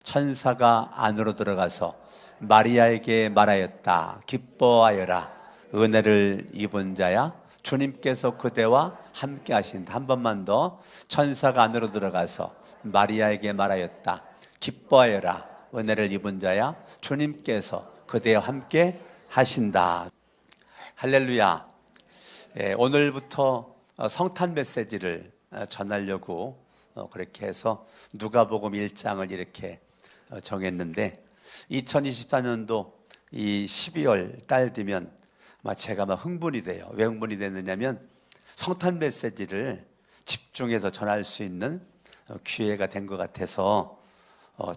천사가 안으로 들어가서 마리아에게 말하였다. 기뻐하여라. 은혜를 입은 자야, 주님께서 그대와 함께 하신다. 한 번만 더. 천사가 안으로 들어가서 마리아에게 말하였다. 기뻐하여라. 은혜를 입은 자야, 주님께서 그대와 함께 하신다. 할렐루야. 오늘부터 성탄 메시지를 전하려고 그렇게 해서 누가복음 1장을 이렇게 정했는데, 2024년도 이 12월 달 되면 제가 막 흥분이 돼요. 왜 흥분이 됐느냐면 성탄 메시지를 집중해서 전할 수 있는 기회가 된 것 같아서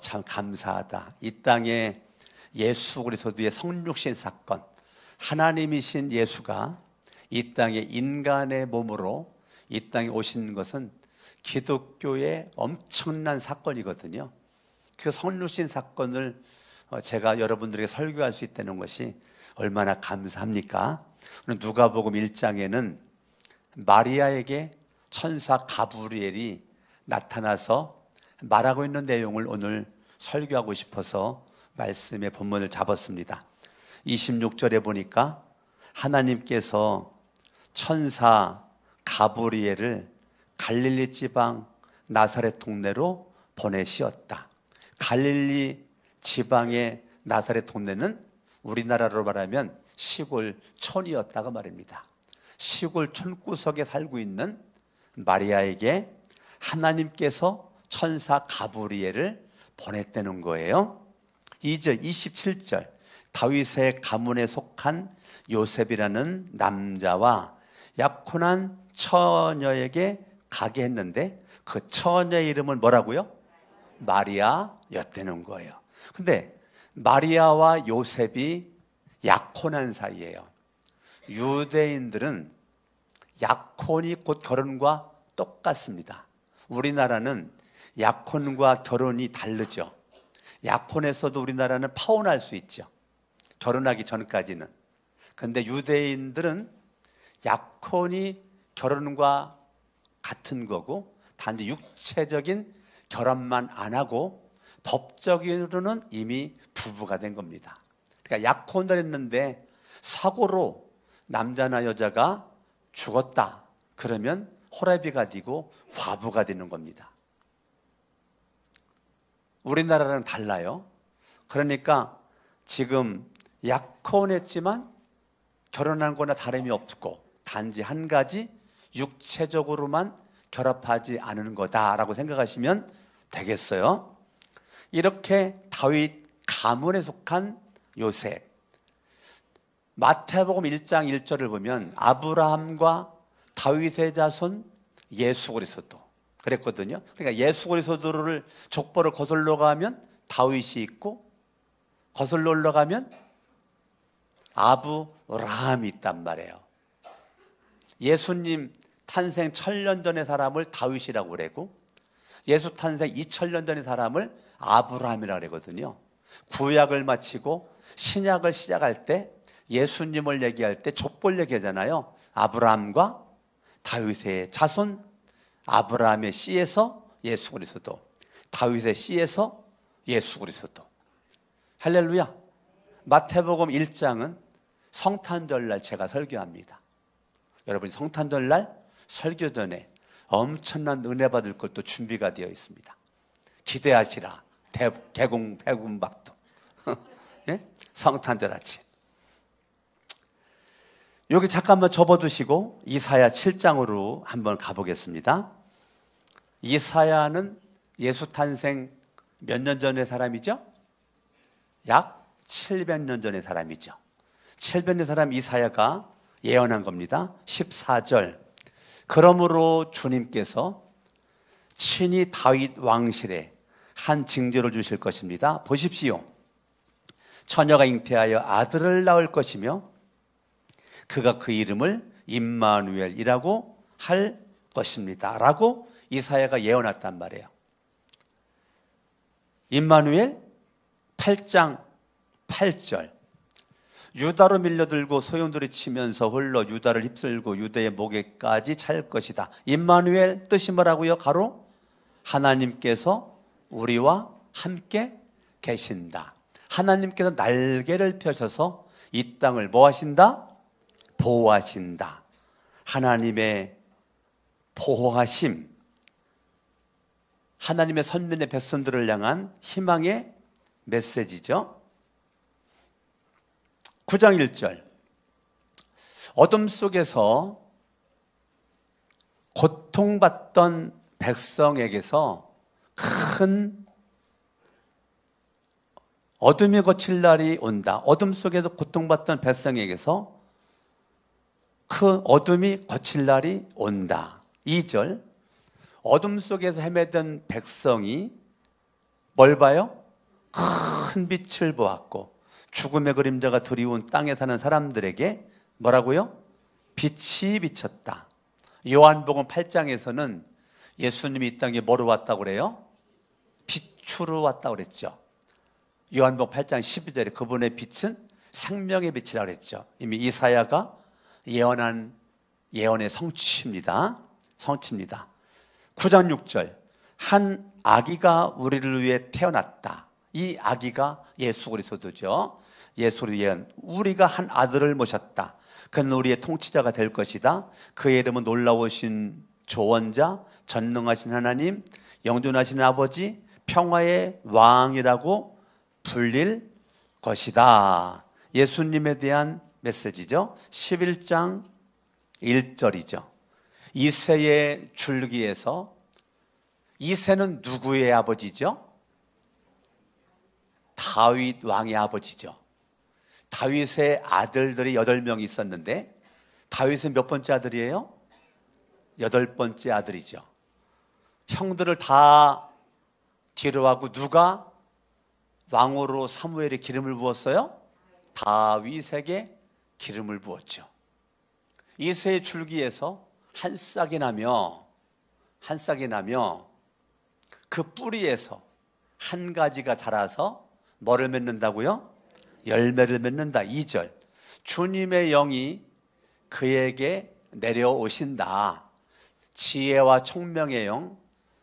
참 감사하다. 이 땅에 예수 그리스도의 성육신 사건, 하나님이신 예수가 이 땅에 인간의 몸으로 이 땅에 오신 것은 기독교의 엄청난 사건이거든요. 그 성육신 사건을 제가 여러분들에게 설교할 수 있다는 것이 얼마나 감사합니까? 누가복음 1장에는 마리아에게 천사 가브리엘이 나타나서 말하고 있는 내용을 오늘 설교하고 싶어서 말씀의 본문을 잡았습니다. 26절에 보니까 하나님께서 천사 가브리엘을 갈릴리 지방 나사렛 동네로 보내시었다. 갈릴리 지방의 나사렛 동네는 우리나라로 말하면 시골 촌이었다고 말입니다. 시골 촌구석에 살고 있는 마리아에게 하나님께서 천사 가브리엘을 보냈다는 거예요. 2절 27절 다윗의 가문에 속한 요셉이라는 남자와 약혼한 처녀에게 가게 했는데 그 처녀의 이름은 뭐라고요? 마리아였다는 거예요. 근데 마리아와 요셉이 약혼한 사이예요. 유대인들은 약혼이 곧 결혼과 똑같습니다. 우리나라는 약혼과 결혼이 다르죠. 약혼에서도 우리나라는 파혼할 수 있죠. 결혼하기 전까지는. 그런데 유대인들은 약혼이 결혼과 같은 거고 단지 육체적인 결혼만 안 하고 법적으로는 이미 부부가 된 겁니다. 그러니까 약혼을 했는데 사고로 남자나 여자가 죽었다. 그러면 호라비가 되고 과부가 되는 겁니다. 우리나라는 달라요. 그러니까 지금 약혼했지만 결혼한 거나 다름이 없고 단지 한 가지 육체적으로만 결합하지 않은 거다라고 생각하시면 되겠어요. 이렇게 다윗 가문에 속한 요셉, 마태복음 1장 1절을 보면 아브라함과 다윗의 자손 예수 그리스도 그랬거든요. 그러니까 예수 그리스도를 족보를 거슬러 가면 다윗이 있고 거슬러 올라가면 아브라함이 있단 말이에요. 예수님 탄생 1000년 전의 사람을 다윗이라고 그러고 예수 탄생 2000년 전의 사람을 아브라함이라고 그러거든요. 구약을 마치고 신약을 시작할 때 예수님을 얘기할 때 족보를 얘기하잖아요. 아브라함과 다윗의 자손, 아브라함의 씨에서 예수 그리스도, 다윗의 씨에서 예수 그리스도. 할렐루야. 마태복음 1장은 성탄절날 제가 설교합니다. 여러분이 성탄절날 설교 전에 엄청난 은혜 받을 것도 준비가 되어 있습니다. 기대하시라. 개공 백운박도. 예? 성탄절 아침. 여기 잠깐만 접어두시고 이사야 7장으로 한번 가보겠습니다. 이사야는 예수 탄생 몇 년 전의 사람이죠? 약 700년 전의 사람이죠. 700년 사람 이사야가 예언한 겁니다. 14절 그러므로 주님께서 친히 다윗 왕실에 한 징조를 주실 것입니다. 보십시오. 처녀가 잉태하여 아들을 낳을 것이며 그가 그 이름을 임마누엘이라고 할 것입니다. 라고 이사야가 예언했단 말이에요. 임마누엘 8장 8절 유다로 밀려들고 소용돌이 치면서 흘러 유다를 휩쓸고 유다의 목에까지 찰 것이다. 임마누엘 뜻이 뭐라고요? 가로 하나님께서 우리와 함께 계신다. 하나님께서 날개를 펴셔서 이 땅을 뭐 하신다? 보호하신다. 하나님의 보호하심, 하나님의 선민의 백성들을 향한 희망의 메시지죠. 9장 1절, 어둠 속에서 고통받던 백성에게서 큰 어둠이 거칠 날이 온다. 어둠 속에서 고통받던 백성에게서 큰 어둠이 거칠 날이 온다. 2절, 어둠 속에서 헤매던 백성이 뭘 봐요? 큰 빛을 보았고 죽음의 그림자가 드리운 땅에 사는 사람들에게 뭐라고요? 빛이 비쳤다. 요한복음 8장에서는 예수님이 이 땅에 뭐로 왔다고 그래요? 빛으로 왔다고 그랬죠. 요한복음 8장 12절에 그분의 빛은 생명의 빛이라고 그랬죠. 이미 이사야가 예언한 예언의 성취입니다. 성취입니다. 9장 6절, 한 아기가 우리를 위해 태어났다. 이 아기가 예수 그리스도죠. 예수를 위한 우리가 한 아들을 모셨다. 그는 우리의 통치자가 될 것이다. 그의 이름은 놀라우신 조언자, 전능하신 하나님, 영존하신 아버지, 평화의 왕이라고 불릴 것이다. 예수님에 대한 메시지죠. 11장 1절이죠. 이새의 줄기에서, 이새는 누구의 아버지죠? 다윗 왕의 아버지죠. 다윗의 아들들이 8명이 있었는데 다윗은 몇 번째 아들이에요? 8번째 아들이죠. 형들을 다 뒤로하고 누가 왕으로 사무엘에 기름을 부었어요? 다윗에게 기름을 부었죠. 이새의 줄기에서 한 싹이 나며 그 뿌리에서 한 가지가 자라서 뭐를 맺는다고요? 열매를 맺는다. 2절, 주님의 영이 그에게 내려오신다. 지혜와 총명의 영,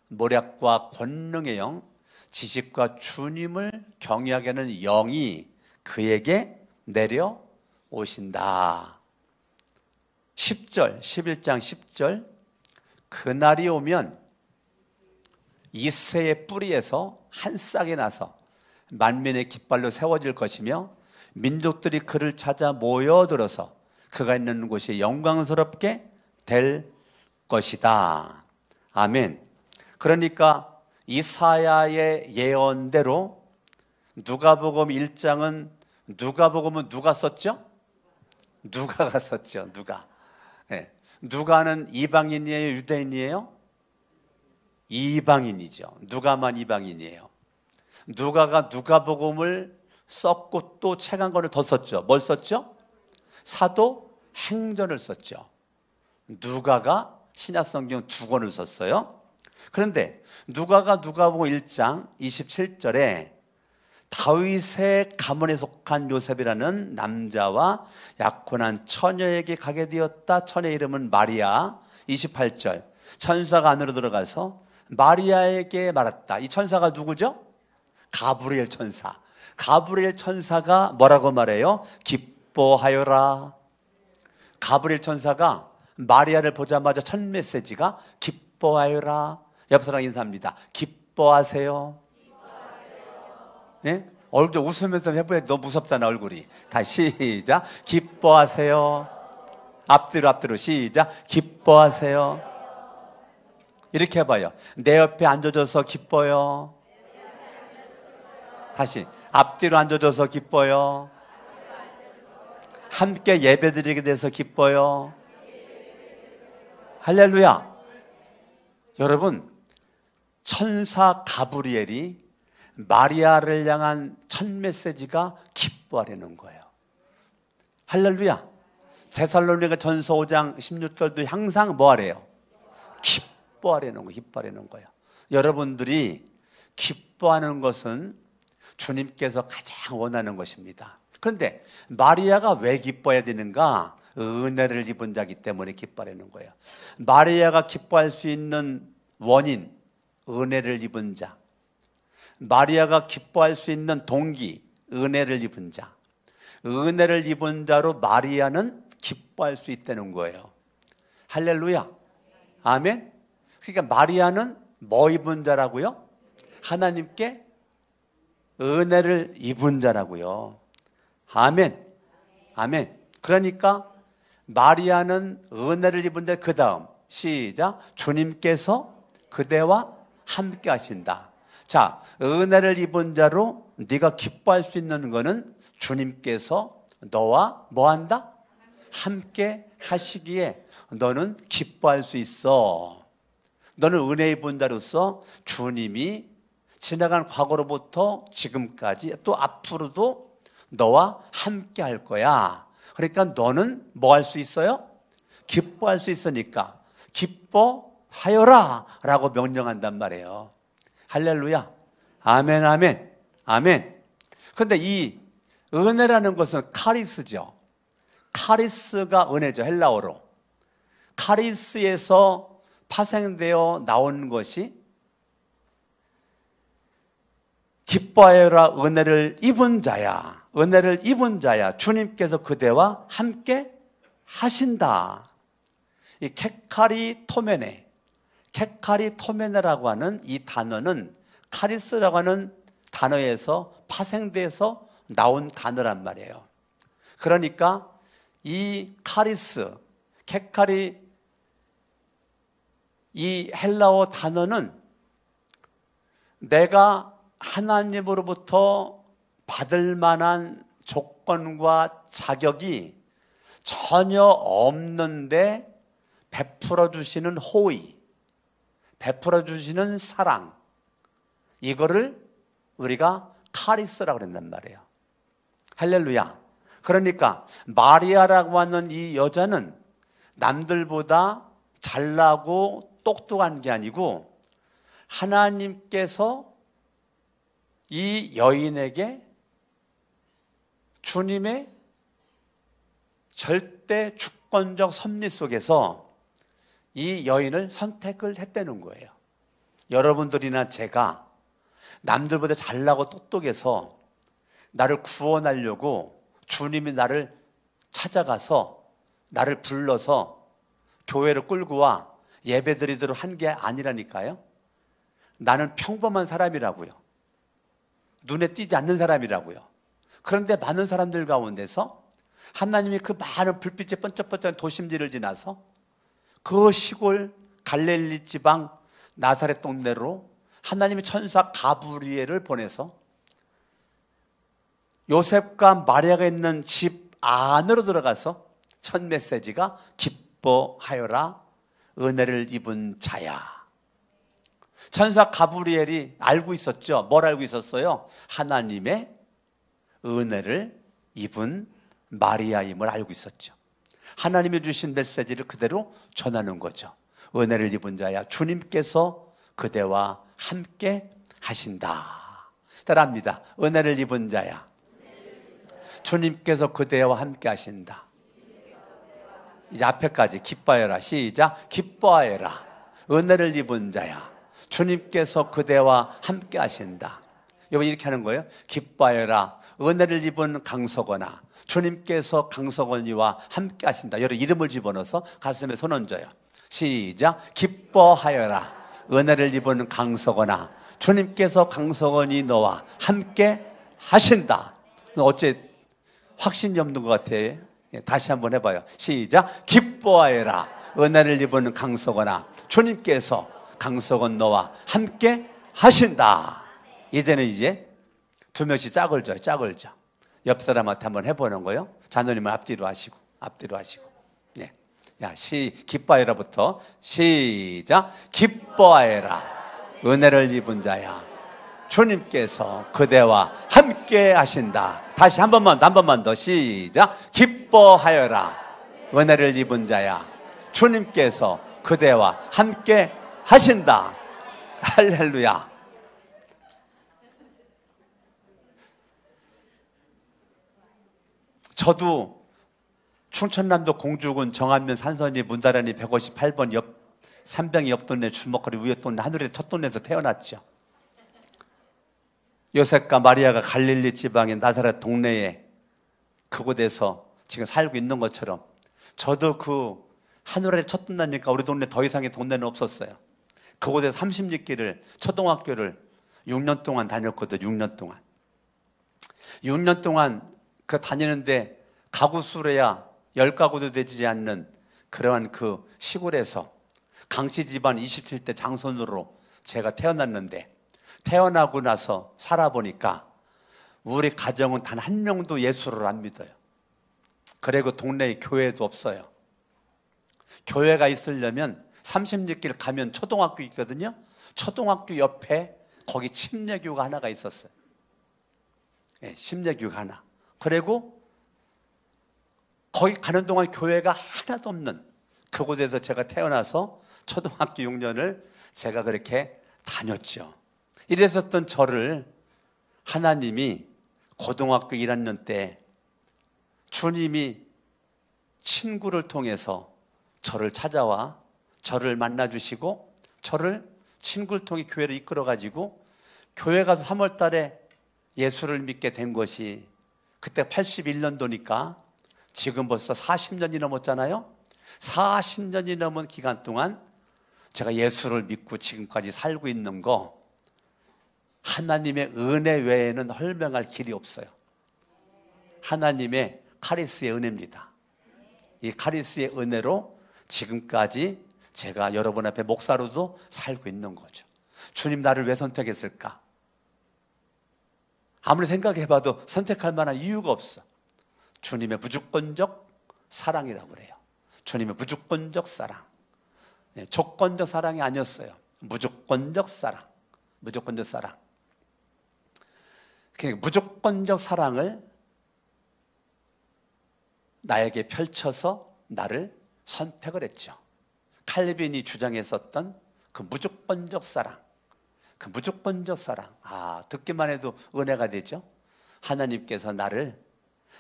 모략과 권능의 영, 지식과 주님을 경외하게 하는 영이 그에게 내려오신다. 10절, 11장 10절, 그날이 오면 이새의 뿌리에서 한 싹이 나서 만민의 깃발로 세워질 것이며 민족들이 그를 찾아 모여들어서 그가 있는 곳이 영광스럽게 될 것이다. 아멘. 그러니까 이사야의 예언대로 누가복음 1장은 누가복음은 누가 썼죠? 누가가 썼죠. 누가. 네. 누가는 이방인이에요? 유대인이에요? 이방인이죠. 누가만 이방인이에요. 누가가 누가복음을 썼고 또 책 한 권을 더 썼죠. 뭘 썼죠? 사도행전을 썼죠. 누가가 신약성경 2권을 썼어요. 그런데 누가가 누가복음 1장 27절에 다윗의 가문에 속한 요셉이라는 남자와 약혼한 처녀에게 가게 되었다. 처녀의 이름은 마리아. 28절, 천사가 안으로 들어가서 마리아에게 말했다. 이 천사가 누구죠? 가브리엘 천사. 가브리엘 천사가 뭐라고 말해요? 기뻐하여라. 가브리엘 천사가 마리아를 보자마자 첫 메시지가 기뻐하여라. 옆 사람 인사합니다. 기뻐하세요. 네? 얼굴 웃으면서 해보야. 너무 무섭잖아 얼굴이. 다시 시작. 기뻐하세요. 앞뒤로 시작. 기뻐하세요. 이렇게 해봐요. 내 옆에 앉아줘서 기뻐요. 다시 앞뒤로 앉아줘서 기뻐요. 함께 예배드리게 돼서 기뻐요. 할렐루야. 여러분, 천사 가브리엘이 마리아를 향한 첫 메시지가 기뻐하라는 거예요. 할렐루야. 데살로니가 전서 5장 16절도 항상 뭐 하래요? 기뻐하라는 거, 기뻐하라는 거예요. 여러분들이 기뻐하는 것은 주님께서 가장 원하는 것입니다. 그런데 마리아가 왜 기뻐해야 되는가? 은혜를 입은 자기 때문에 기뻐하라는 거예요. 마리아가 기뻐할 수 있는 원인, 은혜를 입은 자. 마리아가 기뻐할 수 있는 동기, 은혜를 입은 자. 은혜를 입은 자로 마리아는 기뻐할 수 있다는 거예요. 할렐루야. 아멘. 그러니까 마리아는 뭐 입은 자라고요? 하나님께 은혜를 입은 자라고요. 아멘. 아멘. 그러니까 마리아는 은혜를 입은 자. 그 다음 시작. 주님께서 그대와 함께 하신다. 자, 은혜를 입은 자로 네가 기뻐할 수 있는 거는 주님께서 너와 뭐 한다? 함께 하시기에 너는 기뻐할 수 있어. 너는 은혜 입은 자로서 주님이 지나간 과거로부터 지금까지 또 앞으로도 너와 함께 할 거야. 그러니까 너는 뭐 할 수 있어요? 기뻐할 수 있으니까 기뻐하여라 라고 명령한단 말이에요. 할렐루야. 아멘, 아멘, 아멘. 그런데 이 은혜라는 것은 카리스죠. 카리스가 은혜죠. 헬라어로. 카리스에서 파생되어 나온 것이 기뻐하여라 은혜를 입은 자야. 은혜를 입은 자야. 주님께서 그대와 함께 하신다. 이 케카리토메네라고 하는 이 단어는 카리스라고 하는 단어에서 파생돼서 나온 단어란 말이에요. 그러니까 이 카리스, 케카리, 이 헬라어 단어는 내가 하나님으로부터 받을 만한 조건과 자격이 전혀 없는데 베풀어 주시는 호의, 베풀어 주시는 사랑, 이거를 우리가 카리스라고 그런단 말이에요. 할렐루야. 그러니까 마리아라고 하는 이 여자는 남들보다 잘나고 똑똑한 게 아니고 하나님께서 이 여인에게 주님의 절대 주권적 섭리 속에서 이 여인을 선택을 했다는 거예요. 여러분들이나 제가 남들보다 잘나고 똑똑해서 나를 구원하려고 주님이 나를 찾아가서 나를 불러서 교회를 끌고 와 예배드리도록 한 게 아니라니까요. 나는 평범한 사람이라고요. 눈에 띄지 않는 사람이라고요. 그런데 많은 사람들 가운데서 하나님이 그 많은 불빛에 번쩍번쩍한 도심지를 지나서 그 시골 갈릴리 지방 나사렛 동네로 하나님의 천사 가브리엘을 보내서 요셉과 마리아가 있는 집 안으로 들어가서 첫 메시지가 기뻐하여라 은혜를 입은 자야. 천사 가브리엘이 알고 있었죠. 뭘 알고 있었어요? 하나님의 은혜를 입은 마리아임을 알고 있었죠. 하나님이 주신 메시지를 그대로 전하는 거죠. 은혜를 입은 자야, 주님께서 그대와 함께 하신다. 따라합니다. 은혜를 입은 자야, 주님께서 그대와 함께 하신다. 이제 앞에까지 기뻐하여라. 시작. 기뻐하여라. 은혜를 입은 자야, 주님께서 그대와 함께 하신다. 여러분 이렇게 하는 거예요. 기뻐하여라. 은혜를 입은 강석원아, 주님께서 강석원이와 함께 하신다. 여러분 이름을 집어넣어서 가슴에 손 얹어요. 시작. 기뻐하여라. 은혜를 입은 강석원아, 주님께서 강석원이 너와 함께 하신다. 어째 확신이 없는 것 같아요. 다시 한번 해봐요. 시작. 기뻐하여라. 은혜를 입은 강석원아, 주님께서 강석원 너와 함께 하신다. 이제는 이제 두 명씩 짝을 져요. 짝을 져. 옆 사람한테 한번 해보는 거예요. 자녀님은 앞뒤로 하시고, 앞뒤로 하시고. 네. 야, 기뻐하여라부터 시작. 기뻐하여라. 은혜를 입은 자야, 주님께서 그대와 함께 하신다. 다시 한 번만 더. 시작. 기뻐하여라. 은혜를 입은 자야, 주님께서 그대와 함께 하신다. 할렐루야. 저도 충청남도 공주군 정안면 산선이 문다란이 158번 옆 산병이 옆 동네 주먹거리 위에 동네 하늘의 첫 동네에서 태어났죠. 요셉과 마리아가 갈릴리 지방의 나사렛 동네에 그곳에서 지금 살고 있는 것처럼 저도 그 하늘에 첫 뜬다니까 우리 동네 더 이상의 동네는 없었어요. 그곳에서 30리길을 초등학교를 6년 동안 다녔거든요. 6년 동안. 6년 동안 그 다니는데 가구 수래야 10가구도 되지 않는 그러한 그 시골에서 강씨 집안 27대 장손으로 제가 태어났는데, 태어나고 나서 살아보니까 우리 가정은 단 한 명도 예수를 안 믿어요. 그리고 동네에 교회도 없어요. 교회가 있으려면 30리길 가면 초등학교 있거든요. 초등학교 옆에 거기 침례교가 하나가 있었어요. 네, 침례교가 하나. 그리고 거기 가는 동안 교회가 하나도 없는 그곳에서 제가 태어나서 초등학교 6년을 제가 그렇게 다녔죠. 이랬었던 저를 하나님이 고등학교 1학년 때 주님이 친구를 통해서 저를 찾아와 저를 만나주시고 저를 친구를 통해 교회를 이끌어가지고 교회 가서 3월 달에 예수를 믿게 된 것이 그때 81년도니까 지금 벌써 40년이 넘었잖아요. 40년이 넘은 기간 동안 제가 예수를 믿고 지금까지 살고 있는 거 하나님의 은혜 외에는 설명할 길이 없어요. 하나님의 카리스의 은혜입니다. 이 카리스의 은혜로 지금까지 제가 여러분 앞에 목사로도 살고 있는 거죠. 주님 나를 왜 선택했을까? 아무리 생각해봐도 선택할 만한 이유가 없어. 주님의 무조건적 사랑이라고 그래요. 주님의 무조건적 사랑. 조건적 사랑이 아니었어요. 무조건적 사랑. 무조건적 사랑. 그 무조건적 사랑을 나에게 펼쳐서 나를 선택을 했죠. 칼빈이 주장했었던 그 무조건적 사랑. 그 무조건적 사랑. 듣기만 해도 은혜가 되죠. 하나님께서 나를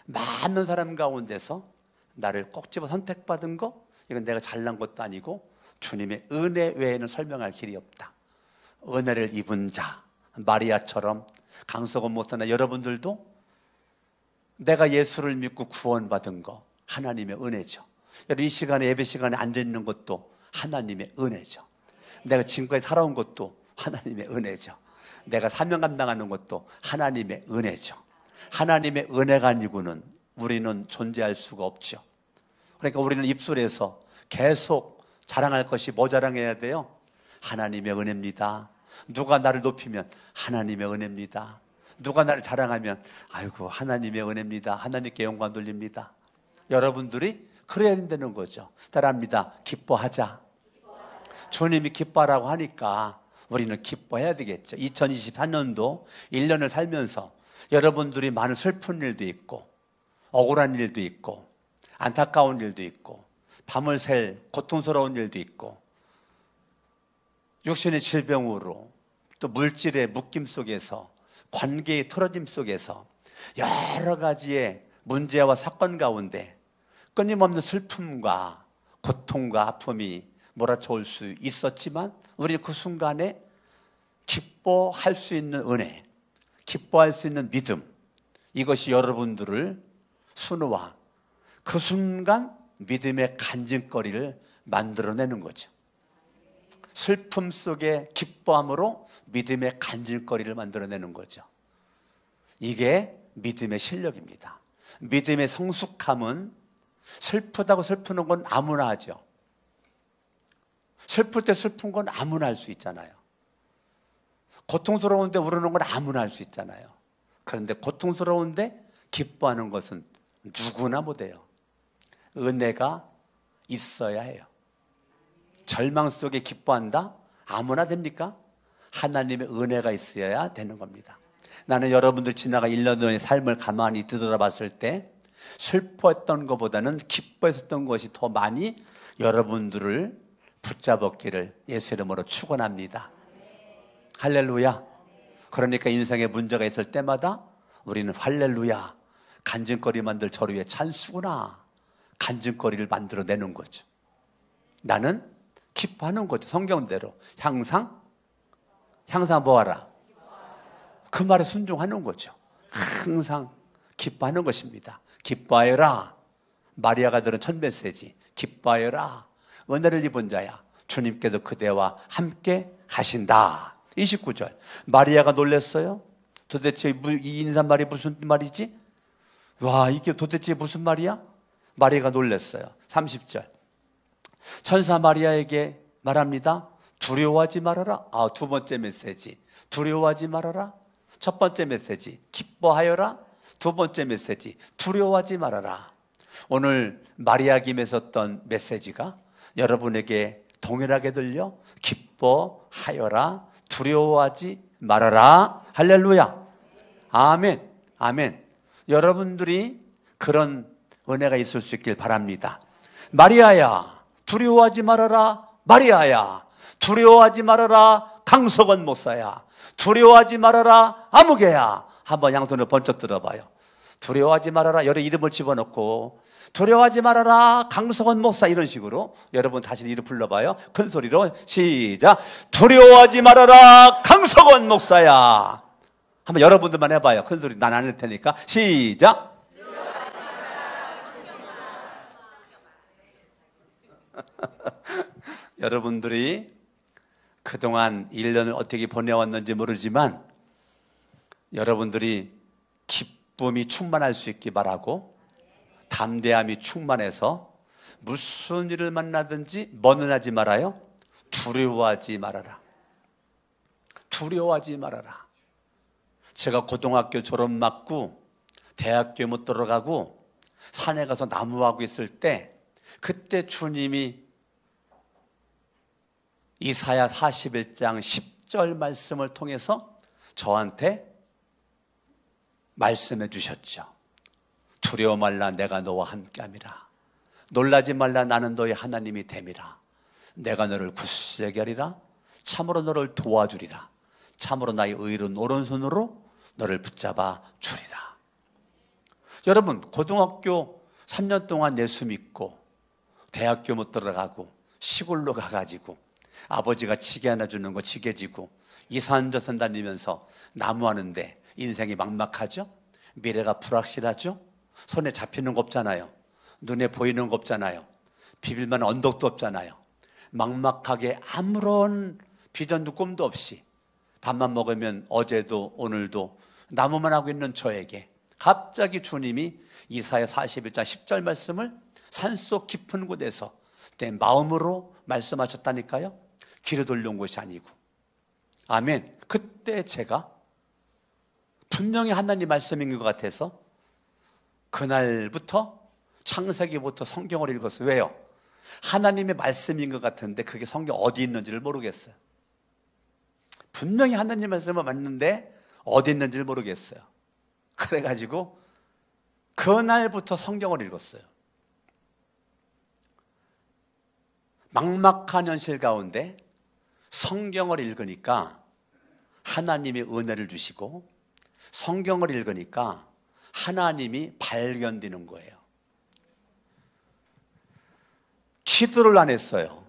많은 사람 가운데서 나를 꼭 집어 선택받은 거, 이건 내가 잘난 것도 아니고 주님의 은혜 외에는 설명할 길이 없다. 은혜를 입은 자, 마리아처럼 강석원 목사나 여러분들도 내가 예수를 믿고 구원받은 거 하나님의 은혜죠. 여러분 이 시간에 예배 시간에 앉아있는 것도 하나님의 은혜죠. 내가 지금까지 살아온 것도 하나님의 은혜죠. 내가 사명 감당하는 것도 하나님의 은혜죠. 하나님의 은혜가 아니고는 우리는 존재할 수가 없죠. 그러니까 우리는 입술에서 계속 자랑할 것이 뭐 자랑해야 돼요? 하나님의 은혜입니다. 누가 나를 높이면 하나님의 은혜입니다. 누가 나를 자랑하면 아이고 하나님의 은혜입니다. 하나님께 영광 돌립니다. 여러분들이 그래야 된다는 거죠. 따라합니다. 기뻐하자. 주님이 기뻐하라고 하니까 우리는 기뻐해야 되겠죠. 2024년도 1년을 살면서 여러분들이 많은 슬픈 일도 있고 억울한 일도 있고 안타까운 일도 있고 밤을 샐 고통스러운 일도 있고 육신의 질병으로 또 물질의 묶임 속에서 관계의 틀어짐 속에서 여러 가지의 문제와 사건 가운데 끊임없는 슬픔과 고통과 아픔이 몰아쳐올 수 있었지만 우리 그 순간에 기뻐할 수 있는 은혜, 기뻐할 수 있는 믿음, 이것이 여러분들을 순호와 그 순간 믿음의 간증거리를 만들어내는 거죠. 슬픔 속에 기뻐함으로 믿음의 간증거리를 만들어내는 거죠. 이게 믿음의 실력입니다. 믿음의 성숙함은 슬프다고 슬프는 건 아무나 하죠. 슬플 때 슬픈 건 아무나 할 수 있잖아요. 고통스러운데 울는 건 아무나 할 수 있잖아요. 그런데 고통스러운데 기뻐하는 것은 누구나 못해요. 은혜가 있어야 해요. 절망 속에 기뻐한다? 아무나 됩니까? 하나님의 은혜가 있어야 되는 겁니다. 나는 여러분들 지나가 1년 전의 삶을 가만히 뒤돌아봤을 때 슬퍼했던 것보다는 기뻐했었던 것이 더 많이 여러분들을 붙잡았기를 예수 이름으로 축원합니다. 할렐루야. 그러니까 인생에 문제가 있을 때마다 우리는 할렐루야, 간증거리 만들 저를 위해 찬수구나, 간증거리를 만들어내는 거죠. 나는 기뻐하는 거죠. 성경대로 항상 뭐하라? 그 말에 순종하는 거죠. 항상 기뻐하는 것입니다. 기뻐하여라. 마리아가 들은 첫 메시지. 기뻐하여라. 은혜를 입은 자야. 주님께서 그대와 함께 하신다. 29절. 마리아가 놀랐어요. 도대체 이 인사말이 무슨 말이지? 와, 이게 도대체 무슨 말이야? 마리아가 놀랐어요. 30절. 천사 마리아에게 말합니다. 두려워하지 말아라. 두 번째 메시지. 두려워하지 말아라. 첫 번째 메시지. 기뻐하여라. 두 번째 메시지. 두려워하지 말아라. 오늘 마리아 김에 썼던 메시지가 여러분에게 동일하게 들려? 기뻐하여라. 두려워하지 말아라. 할렐루야. 아멘. 아멘. 여러분들이 그런 은혜가 있을 수 있길 바랍니다. 마리아야, 두려워하지 말아라. 마리아야, 두려워하지 말아라. 강석원 목사야, 두려워하지 말아라. 아무개야. 한번 양손을 번쩍 들어봐요. 두려워하지 말아라. 여러 이름을 집어넣고 두려워하지 말아라. 강석원 목사. 이런 식으로 여러분 다시 이름 불러봐요. 큰 소리로 시작. 두려워하지 말아라. 강석원 목사야. 한번 여러분들만 해봐요. 큰 소리. 난 안 할 테니까 시작. 여러분들이 그동안 1년을 어떻게 보내왔는지 모르지만 여러분들이 기쁨이 충만할 수 있기 바라고 담대함이 충만해서 무슨 일을 만나든지 뭐는 하지 말아요? 두려워하지 말아라. 두려워하지 말아라. 제가 고등학교 졸업 맞고 대학교에 못 들어가고 산에 가서 나무하고 있을 때 그때 주님이 이사야 41장 10절 말씀을 통해서 저한테 말씀해 주셨죠. 두려워 말라. 내가 너와 함께함이라. 놀라지 말라. 나는 너의 하나님이 됨이라. 내가 너를 굳세게 하리라. 참으로 너를 도와주리라. 참으로 나의 의로운 오른손으로 너를 붙잡아 주리라. 여러분, 고등학교 3년 동안 예수 믿고 대학교 못 들어가고 시골로 가가지고 아버지가 지게 하나 주는 거 지게 지고 이산저산 다니면서 나무하는데 인생이 막막하죠? 미래가 불확실하죠? 손에 잡히는 거 없잖아요. 눈에 보이는 거 없잖아요. 비빌만 언덕도 없잖아요. 막막하게 아무런 비전도 꿈도 없이 밥만 먹으면 어제도 오늘도 나무만 하고 있는 저에게 갑자기 주님이 이사야 41장 10절 말씀을 산속 깊은 곳에서 내 마음으로 말씀하셨다니까요. 귀를 돌려온 것이 아니고. 아멘. 그때 제가 분명히 하나님 말씀인 것 같아서 그날부터 창세기부터 성경을 읽었어요. 왜요? 하나님의 말씀인 것 같은데 그게 성경 어디 있는지를 모르겠어요. 분명히 하나님 말씀을 맞는데 어디 있는지를 모르겠어요. 그래가지고 그날부터 성경을 읽었어요. 막막한 현실 가운데 성경을 읽으니까 하나님이 은혜를 주시고 성경을 읽으니까 하나님이 발견되는 거예요. 기도를 안 했어요.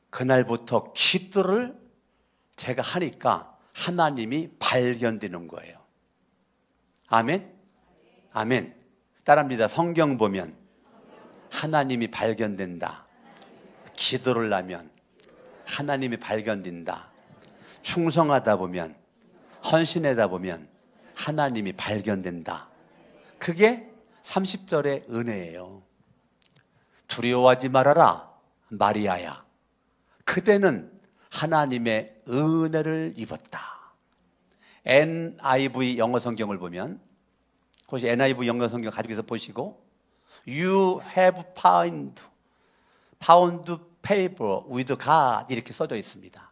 그날부터 기도를 제가 하니까 하나님이 발견되는 거예요. 아멘? 아멘. 따라합니다. 성경 보면 하나님이 발견된다. 기도를 하면 하나님이 발견된다. 충성하다 보면, 헌신하다 보면 하나님이 발견된다. 그게 30절의 은혜예요. 두려워하지 말아라. 마리아야, 그대는 하나님의 은혜를 입었다. NIV 영어 성경을 보면, 혹시 NIV 영어 성경 가지고 있어 보시고, You have found favor with God 이렇게 써져 있습니다.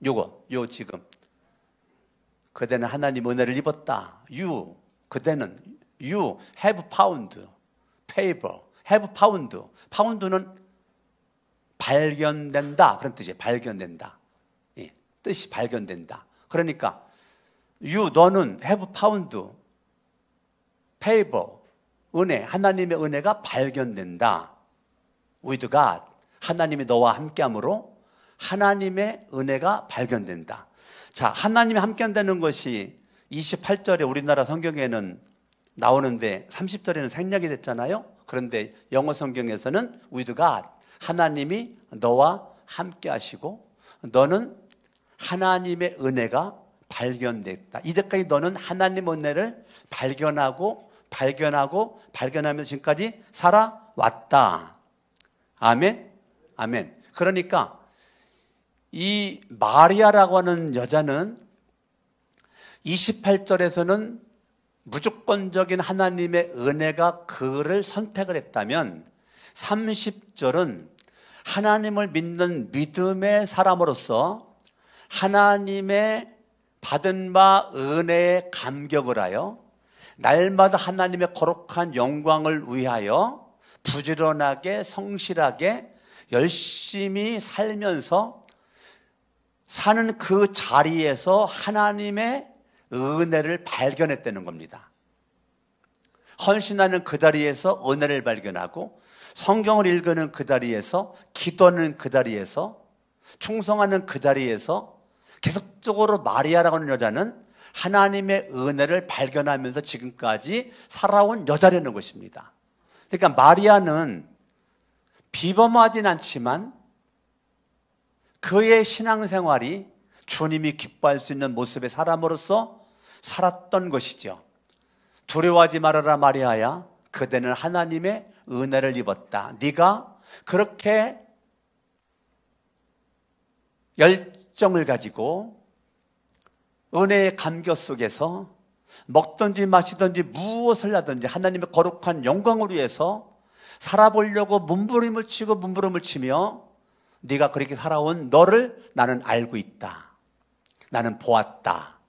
요 지금 그대는 하나님 은혜를 입었다. 그대는 you have found favor. have found. found는 발견된다 그런 뜻이에요. 발견된다. 예, 뜻이 발견된다. 그러니까 너는 have found favor. 은혜, 하나님의 은혜가 발견된다. with God. 하나님이 너와 함께함으로 하나님의 은혜가 발견된다. 자, 하나님이 함께한다는 것이 28절에 우리나라 성경에는 나오는데 30절에는 생략이 됐잖아요. 그런데 영어 성경에서는 with God, 하나님이 너와 함께 하시고 너는 하나님의 은혜가 발견됐다. 이제까지 너는 하나님의 은혜를 발견하면서 지금까지 살아왔다. 아멘? 아멘. 그러니까 이 마리아라고 하는 여자는 28절에서는 무조건적인 하나님의 은혜가 그를 선택을 했다면 30절은 하나님을 믿는 믿음의 사람으로서 하나님의 받은 바 은혜에 감격을 하여 날마다 하나님의 거룩한 영광을 위하여 부지런하게 성실하게 열심히 살면서 사는 그 자리에서 하나님의 은혜를 발견했다는 겁니다. 헌신하는 그 자리에서 은혜를 발견하고 성경을 읽는 그 자리에서 기도하는 그 자리에서 충성하는 그 자리에서 계속적으로 마리아라고 하는 여자는 하나님의 은혜를 발견하면서 지금까지 살아온 여자라는 것입니다. 그러니까 마리아는 비범하진 않지만 그의 신앙생활이 주님이 기뻐할 수 있는 모습의 사람으로서 살았던 것이죠. 두려워하지 말아라 마리아야, 그대는 하나님의 은혜를 입었다. 네가 그렇게 열정을 가지고 은혜의 감격 속에서 먹든지 마시든지 무엇을 하든지 하나님의 거룩한 영광을 위해서 살아보려고 몸부림을 치며 네가 그렇게 살아온 너를 나는 알고 있다. 나는 보았다.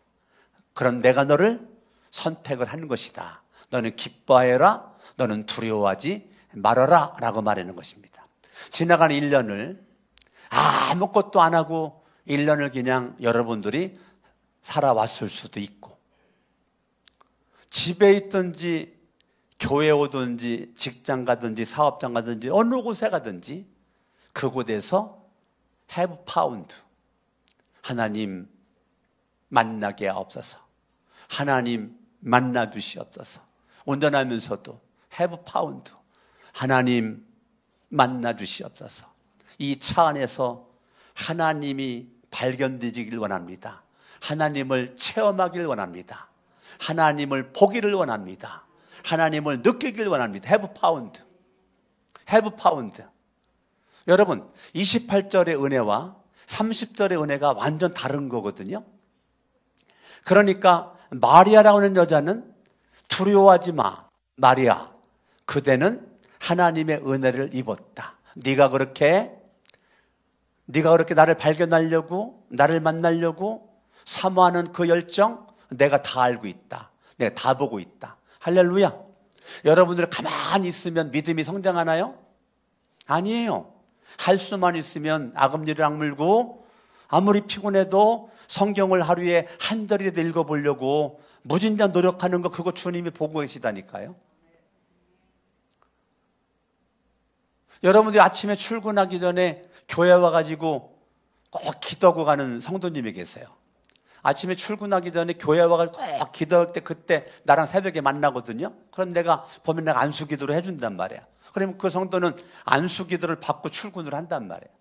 그런 내가 너를 선택을 하는 것이다. 너는 기뻐해라. 너는 두려워하지 말아라 라고 말하는 것입니다. 지나가는 1년을 아무것도 안 하고 1년을 그냥 여러분들이 살아왔을 수도 있고, 집에 있든지 교회 오든지 직장 가든지 사업장 가든지 어느 곳에 가든지 그곳에서 have found, 하나님 만나게 하옵소서, 하나님 만나 주시옵소서, 운전하면서도 have found, 하나님 만나 주시옵소서. 이 차 안에서 하나님이 발견되기를 원합니다. 하나님을 체험하기를 원합니다. 하나님을 보기를 원합니다. 하나님을 느끼기를 원합니다. have found, have found. 여러분 28절의 은혜와 30절의 은혜가 완전 다른 거거든요. 그러니까 마리아라고 하는 여자는 두려워하지 마 마리아, 그대는 하나님의 은혜를 입었다. 네가 그렇게 나를 발견하려고 나를 만나려고 사모하는 그 열정 내가 다 알고 있다. 내가 다 보고 있다. 할렐루야. 여러분들이 가만히 있으면 믿음이 성장하나요? 아니에요. 할 수만 있으면 아금니를 악물고 아무리 피곤해도 성경을 하루에 한 절이라도 읽어보려고 무진장 노력하는 거, 그거 주님이 보고 계시다니까요. 여러분들이 아침에 출근하기 전에 교회 와가지고 꼭 기도하고 가는 성도님이 계세요. 아침에 출근하기 전에 교회 와가지고 꼭 기도할 때 그때 나랑 새벽에 만나거든요. 그럼 내가 보면 내가 안수 기도를 해준단 말이야. 그러면 그 성도는 안수 기도를 받고 출근을 한단 말이에요.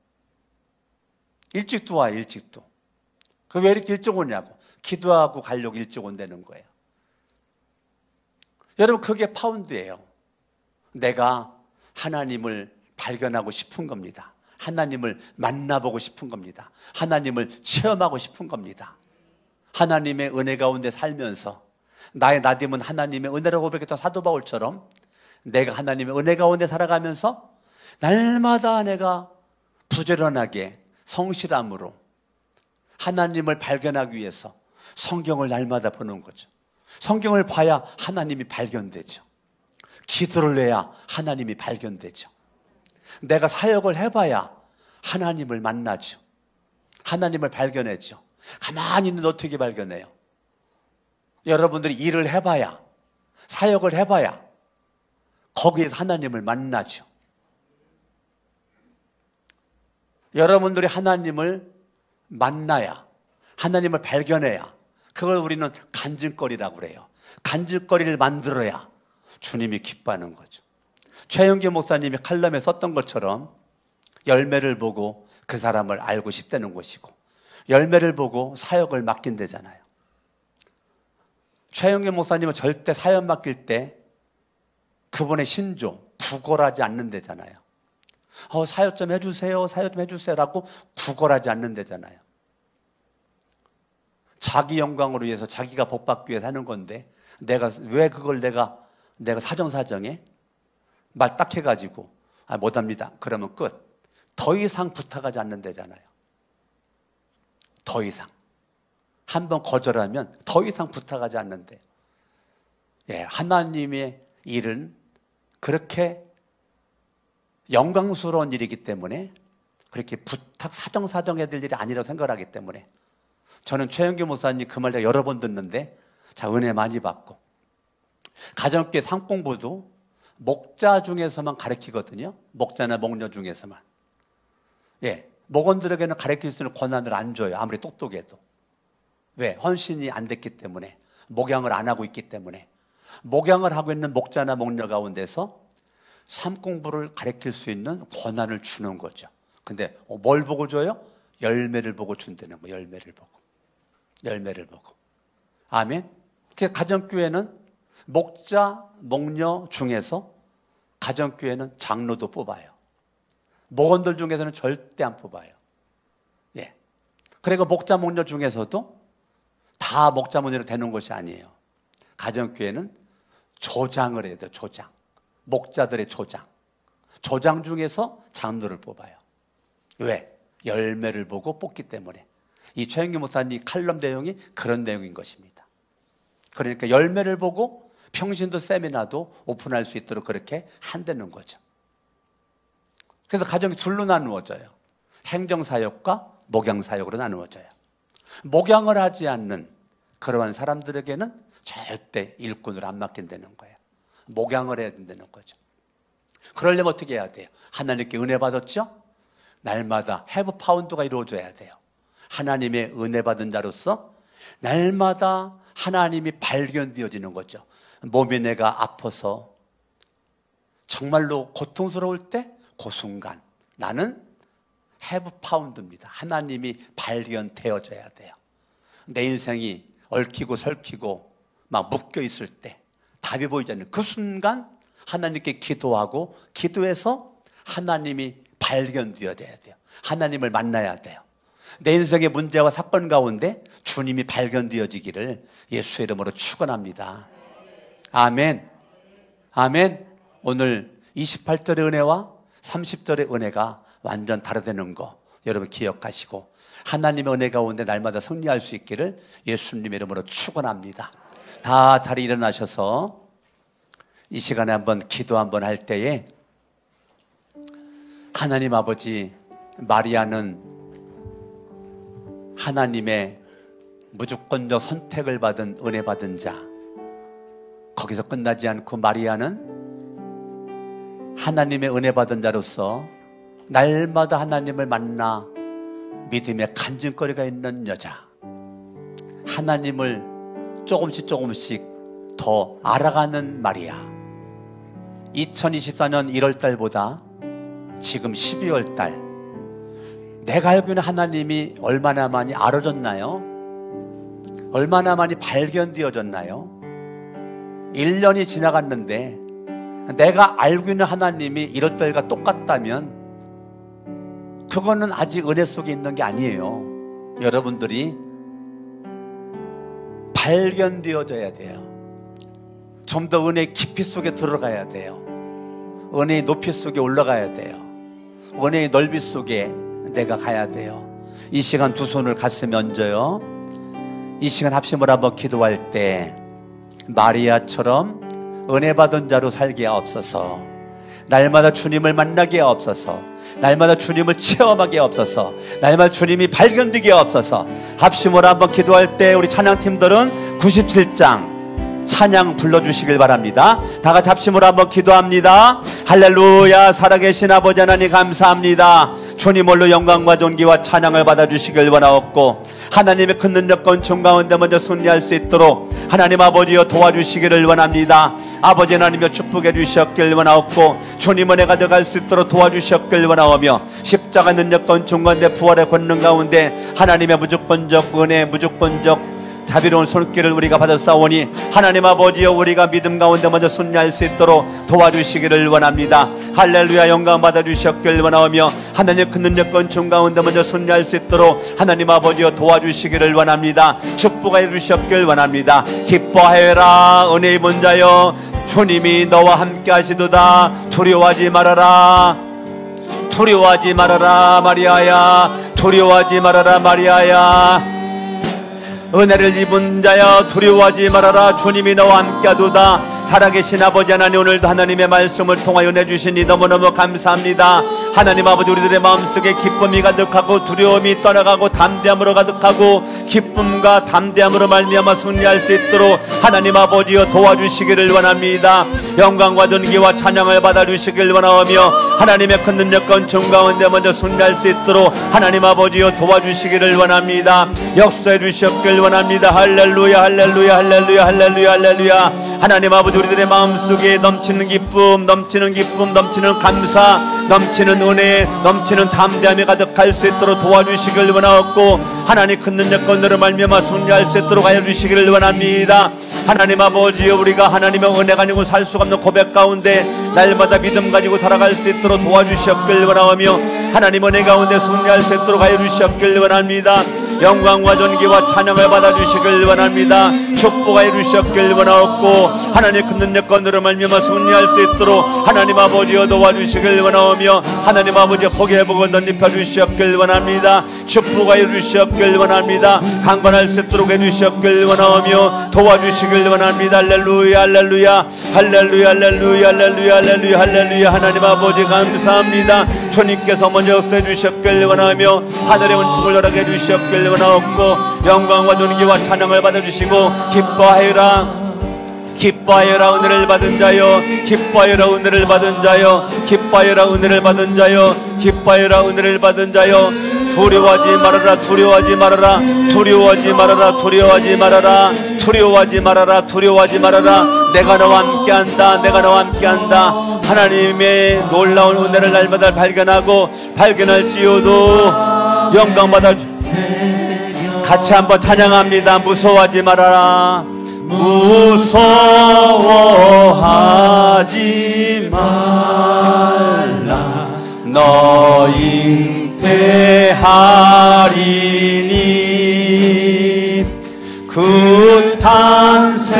일찍도 와요, 일찍도. 그 왜 이렇게 일찍 오냐고. 기도하고 가려고 일찍 온다는 거예요. 여러분, 그게 파운드예요. 내가 하나님을 발견하고 싶은 겁니다. 하나님을 만나보고 싶은 겁니다. 하나님을 체험하고 싶은 겁니다. 하나님의 은혜 가운데 살면서 나의 나됨은 하나님의 은혜라고 고백했던 사도 바울처럼 내가 하나님의 은혜 가운데 살아가면서 날마다 내가 부지런하게 성실함으로 하나님을 발견하기 위해서 성경을 날마다 보는 거죠. 성경을 봐야 하나님이 발견되죠. 기도를 해야 하나님이 발견되죠. 내가 사역을 해봐야 하나님을 만나죠. 하나님을 발견했죠. 가만히 있는데 어떻게 발견해요? 여러분들이 일을 해봐야, 사역을 해봐야 거기에서 하나님을 만나죠. 여러분들이 하나님을 만나야, 하나님을 발견해야 그걸 우리는 간증거리라고 그래요. 간증거리를 만들어야 주님이 기뻐하는 거죠. 최영규 목사님이 칼럼에 썼던 것처럼 열매를 보고 그 사람을 알고 싶다는 것이고, 열매를 보고 사역을 맡긴다잖아요. 최영규 목사님은 절대 사역 맡길 때 그분의 신조 구걸하지 않는다잖아요. 사역 좀 해주세요, 사역 좀 해주세요 라고 구걸하지 않는다잖아요. 자기 영광을 위해서, 자기가 복받기 위해서 하는 건데, 왜 그걸 내가 사정사정해? 말 딱 해가지고 못합니다 그러면 끝. 더 이상 부탁하지 않는다잖아요. 더 이상 한번 거절하면 더 이상 부탁하지 않는데, 하나님의 일은 그렇게 영광스러운 일이기 때문에 그렇게 부탁 사정사정해야 될 일이 아니라고 생각하기 때문에, 저는 최영규 목사님 그 말 내가 여러 번 듣는데 은혜 많이 받고, 가정교회 상공부도 목자 중에서만 가르치거든요. 목자나 목녀 중에서만. 목원들에게는 가르칠 수 있는 권한을 안 줘요. 아무리 똑똑해도. 왜? 헌신이 안 됐기 때문에, 목양을 안 하고 있기 때문에. 목양을 하고 있는 목자나 목녀 가운데서 삶공부를 가르칠 수 있는 권한을 주는 거죠. 근데 뭘 보고 줘요? 열매를 보고 준다는 거예요. 열매를 보고. 아멘. 그래서 가정교회는 목자, 목녀 중에서 가정교회는 장로도 뽑아요. 목원들 중에서는 절대 안 뽑아요. 그리고 목자, 목녀 중에서도 다 목자, 목녀로 되는 것이 아니에요. 가정교회는 조장을 해야 돼요. 조장. 목자들의 조장. 조장 중에서 장로를 뽑아요. 왜? 열매를 보고 뽑기 때문에. 이 최영규 목사님 칼럼 내용이 그런 내용인 것입니다. 그러니까 열매를 보고 평신도 세미나도 오픈할 수 있도록 그렇게 한다는 거죠. 그래서 가정이 둘로 나누어져요. 행정사역과 목양사역으로 나누어져요. 목양을 하지 않는 그러한 사람들에게는 절대 일꾼을 안 맡긴다는 거예요. 목양을 해야 된다는 거죠. 그러려면 어떻게 해야 돼요? 하나님께 은혜 받았죠? 날마다 헤브 파운드가 이루어져야 돼요. 하나님의 은혜 받은 자로서 날마다 하나님이 발견되어지는 거죠. 몸이 내가 아파서 정말로 고통스러울 때 그 순간 나는 헤브 파운드입니다. 하나님이 발견되어져야 돼요. 내 인생이 얽히고 설키고 막 묶여 있을 때, 답이 보이지 않는 그 순간 하나님께 기도하고, 기도해서 하나님이 발견되어져야 돼요. 하나님을 만나야 돼요. 내 인생의 문제와 사건 가운데 주님이 발견되어지기를 예수의 이름으로 축원합니다. 아멘. 아멘. 오늘 28절의 은혜와 30절의 은혜가 완전 다르다는 거 여러분 기억하시고, 하나님의 은혜 가운데 날마다 승리할 수 있기를 예수님의 이름으로 축원합니다. 다 자리 일어나셔서 이 시간에 한번 기도 한번 할 때에, 하나님 아버지, 마리아는 하나님의 무조건적 선택을 받은 은혜 받은 자, 거기서 끝나지 않고 마리아는 하나님의 은혜 받은 자로서 날마다 하나님을 만나 믿음의 간증거리가 있는 여자, 하나님을 조금씩 더 알아가는 마리아. 2024년 1월달보다 지금 12월달, 내가 알고 있는 하나님이 얼마나 많이 알아졌나요? 얼마나 많이 발견되어졌나요? 1년이 지나갔는데 내가 알고 있는 하나님이 1월달과 똑같다면 그거는 아직 은혜 속에 있는 게 아니에요. 여러분들이 발견되어져야 돼요. 좀 더 은혜의 깊이 속에 들어가야 돼요. 은혜의 높이 속에 올라가야 돼요. 은혜의 넓이 속에 내가 가야 돼요. 이 시간 두 손을 가슴에 얹어요. 이 시간 합심을 한번 기도할 때 마리아처럼 은혜 받은 자로 살게 하옵소서. 날마다 주님을 만나게 하옵소서. 날마다 주님을 체험하게 하옵소서. 날마다 주님이 발견되게 하옵소서. 합심으로 한번 기도할 때 우리 찬양팀들은 97장 찬양 불러주시길 바랍니다. 다 같이 합심으로 한번 기도합니다. 할렐루야. 살아계신 아버지 하나님 감사합니다. 주님 홀로 영광과 존귀와 찬양을 받아주시길 원하옵고, 하나님의 큰 능력 권총 가운데 먼저 승리할 수 있도록 하나님 아버지여 도와주시기를 원합니다. 아버지 하나님여 축복해 주셨길 원하옵고, 주님 은혜가 들어갈 수 있도록 도와주셨길 원하오며, 십자가 능력 권총 가운데 부활의 권능 가운데 하나님의 무조건적 은혜, 무조건적 자비로운 손길을 우리가 받았사오니 하나님 아버지여 우리가 믿음 가운데 먼저 승리할 수 있도록 도와주시기를 원합니다. 할렐루야. 영광 받아주셨길 원하오며, 하나님 큰 능력 권총 가운데 먼저 승리할 수 있도록 하나님 아버지여 도와주시기를 원합니다. 축복해 주셨길 원합니다. 기뻐하여라 은혜 입은 자여, 주님이 너와 함께 하시도다. 두려워하지 말아라, 두려워하지 말아라 마리아야, 두려워하지 말아라 마리아야. 은혜를 입은 자여 두려워하지 말아라, 주님이 너와 함께하도다. 살아계신 아버지 하나님, 오늘도 하나님의 말씀을 통하여 은혜 주시니 너무너무 감사합니다. 하나님 아버지, 우리들의 마음속에 기쁨이 가득하고 두려움이 떠나가고 담대함으로 가득하고 기쁨과 담대함으로 말미암아 승리할 수 있도록 하나님 아버지여 도와주시기를 원합니다. 영광과 존귀와 찬양을 받아주시길 원하오며, 하나님의 큰 능력과 은총 가운데 먼저 승리할 수 있도록 하나님 아버지여 도와주시기를 원합니다. 역사해 주셨길 원합니다. 할렐루야 할렐루야 할렐루야 할렐루야 할렐루야. 하나님 아버지, 우리들의 마음속에 넘치는 기쁨, 넘치는 기쁨, 넘치는 감사, 넘치는 은혜, 넘치는 담대함이 가득할 수 있도록 도와주시길 원하옵고, 하나님 큰 능력과 은혜로 말미암아 승리할 수 있도록 하여 주시기를 원합니다. 하나님 아버지여, 우리가 하나님의 은혜 가지고 살 수가 없는 고백 가운데 날마다 믿음 가지고 살아갈 수 있도록 도와주셨길 원하오며, 하나님 은혜 가운데 승리할 수 있도록 하여 주셨길 원합니다. 영광과 존귀와 찬양을 받아주시길 원합니다. 축복하여 주셨길 원하옵고, 하나님 큰 능력과 은혜로 말미암아 승리할 수 있도록 하나님 아버지여 도와주시길 원하오며, 하나님 아버지여 복의 회복을 덧입혀 주셨길 원합니다. 축복하여 주셨길 원합니다. 강건할 수 있도록 해주셨길 원하오며 도와주시길 원합니다. 할렐루야 할렐루야 할렐루야 할렐루야 할렐루야 할렐루야 할렐루야. 하나님 아버지 감사합니다. 주님께서 먼저 역사해 주셨길 원하며, 하늘의 은총을 허락해 주셨길 원하옵고, 영광과 존귀와 찬양을 받아주시고, 기뻐하여라 기뻐하여라 은혜를 받은 자여, 기뻐하여라 은혜를 받은 자여, 기뻐하여라 은혜를 받은 자여, 기뻐하여라 은혜를 받은 자여. 두려워하지 말아라, 두려워하지 말아라, 두려워하지 말아라, 두려워하지 말아라, 두려워하지 말아라, 두려워하지 말아라. 내가 너와 함께한다, 내가 너와 함께한다. 하나님의 놀라운 은혜를 날마다 발견하고 발견할지어도 영광받아 같이 한번 찬양합니다. 무서워하지 말아라, 무서워하지 말라, 너 잉태하리니 그 탄생하는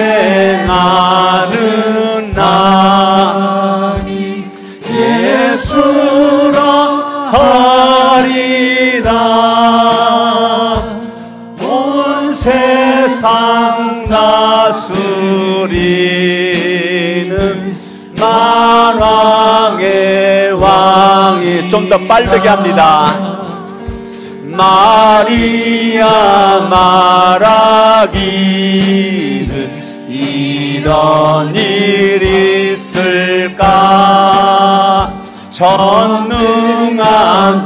날이 예수라 하리라. 온 세상 다스리는 만왕의 왕이, 좀 더 빠르게 합니다. 마리아 말하기를 이런 일 있을까, 전능한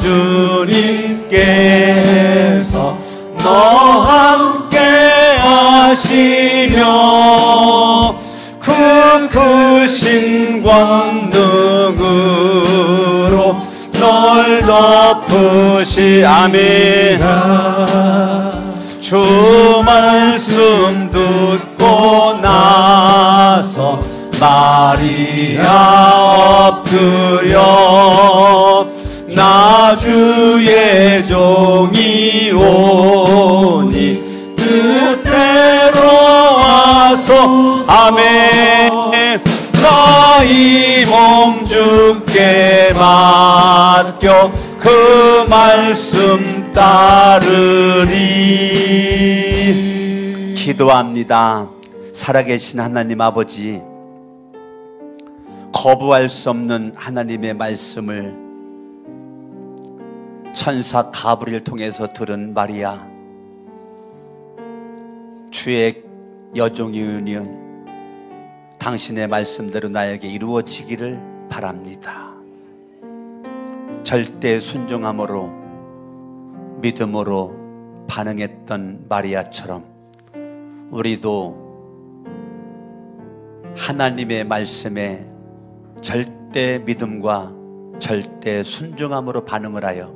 주님께서 너 함께 하시며 그 크신 권능으로 널 덮으시. 아멘. 주 말씀 듣고 나서 마리아 엎드려 나 주의 종이 오니 뜻대로 와서. 아멘. 나의 몸 주께 맡겨 그 말씀 따르리. 기도합니다. 살아계신 하나님 아버지, 거부할 수 없는 하나님의 말씀을 천사 가브리엘을 통해서 들은 마리아, 주의 여종이으니 당신의 말씀대로 나에게 이루어지기를 바랍니다. 절대 순종함으로 믿음으로 반응했던 마리아처럼 우리도 하나님의 말씀에 절대 믿음과 절대 순종함으로 반응을 하여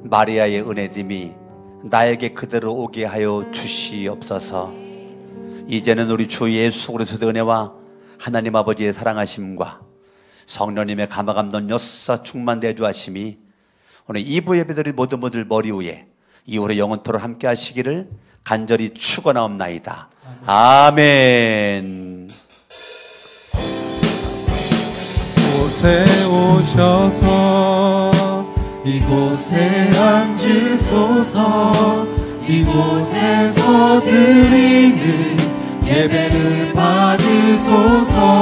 마리아의 은혜됨이 나에게 그대로 오게 하여 주시옵소서. 이제는 우리 주 예수 그리스도의 은혜와 하나님 아버지의 사랑하심과 성령님의 감화감동 역사 충만 내주하심이 오늘 2부 예배드린 모든 분들 머리 위에 이후로 영원토록 함께 하시기를 간절히 축원하옵나이다. 아멘. 이곳에 오셔서 이곳에 앉으소서. 이곳에서 드리는 예배를 받으소서.